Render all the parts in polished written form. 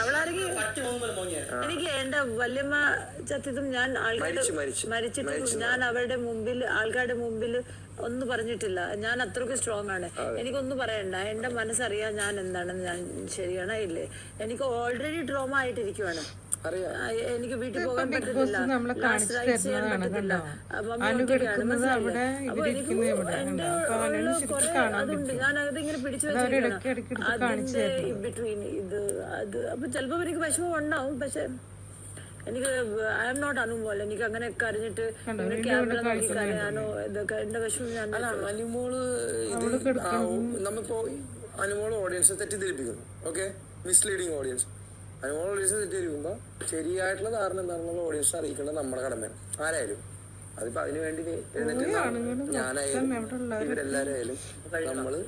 അവളാണെങ്കിൽ എനിക്ക് എന്റെ വല്യമ്മ ചത്തിട്ടും ഞാൻ മരിച്ചിട്ടും ഞാൻ അവരുടെ മുമ്പിൽ ആൾക്കാരുടെ മുമ്പിൽ ഒന്നും പറഞ്ഞിട്ടില്ല. ഞാൻ അത്രയ്ക്ക് സ്ട്രോങ് ആണ്. എനിക്കൊന്നും പറയണ്ട. എന്റെ മനസ്സറിയാം ഞാൻ എന്താണെന്ന്. ഞാൻ ശരിയാണോ ഇല്ലേ? എനിക്ക് ഓൾറെഡി ട്രോമ ആയിട്ടിരിക്കുവാണ്. എനിക്ക് വീട്ടിൽ പോകാൻ പറ്റത്തില്ല. അതുണ്ട്. ഞാൻ അതിങ്ങനെ പിടിച്ചു വെച്ചിരിക്കണം. അതിന്റെ ബിറ്റ്വീൻ ഇത് അത്. അപ്പൊ ചിലപ്പോ എനിക്ക് വിഷമം ഉണ്ടാവും. പക്ഷെ എനിക്ക് ഐ എം നോട്ട് അനുമോൾ. എനിക്ക് അങ്ങനെ കരഞ്ഞിട്ട് ക്യാമറ നോക്കി കരയാനോ ഇതൊക്കെ എന്റെ വിഷമം ഞാൻ അനുമോള് നമ്മിപ്പോ അനുമോള് ഓഡിയൻസ് തെറ്റിദ്ധരിപ്പിക്കുന്നു. Okay, misleading audience. Anumol audience തെറ്റിദ്ധരിക്കുമ്പോ ശരിയായിട്ടുള്ള ധാരണ എന്താണെന്നുള്ള ഓഡിയൻസ് അറിയിക്കേണ്ടത് നമ്മുടെ കടമയാണ്. ആരായാലും അതിപ്പോ അതിനു വേണ്ടി ഞാനായാലും ഇവരെല്ലാരും ആയാലും നമ്മള്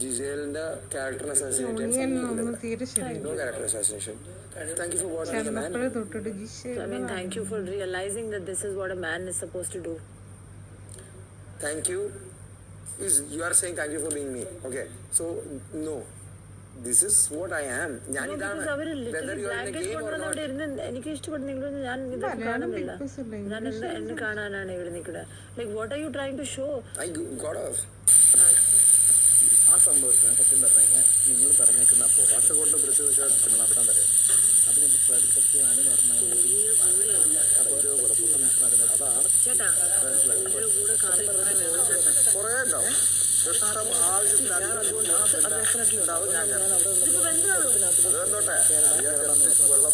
ജിസേലിന്റെ character assassination. Thank you for watching the man. I mean, thank you for realizing that this is what a man is supposed to do. Thank you. You are saying thank you for being me. Okay. So, no. This is what I am. എനിക്ക് ഇഷ്ടപ്പെടുന്നെങ്കിലും ഞാൻ ഇത് കാണുന്നില്ല. ഞാൻ എന്നെ കാണാനാണ് ഇവിടെ നിൽക്കുന്നത്. Like what are you trying to show? ആ സംഭവത്തിന് സത്യം പറഞ്ഞു കഴിഞ്ഞാൽ നിങ്ങൾ പറഞ്ഞേക്കുന്ന ഭാഷ കൊണ്ട് പിടിച്ചു വെച്ചാൽ നമ്മൾ അവിടം വരെ അതിന് പ്രതിസക്തിയാണ് പറഞ്ഞത്. ഓരോ കുഴപ്പത്തിനും അതാണ് കുറേ ഉണ്ടാവും. അതുകൊണ്ടോട്ടെ വെള്ളം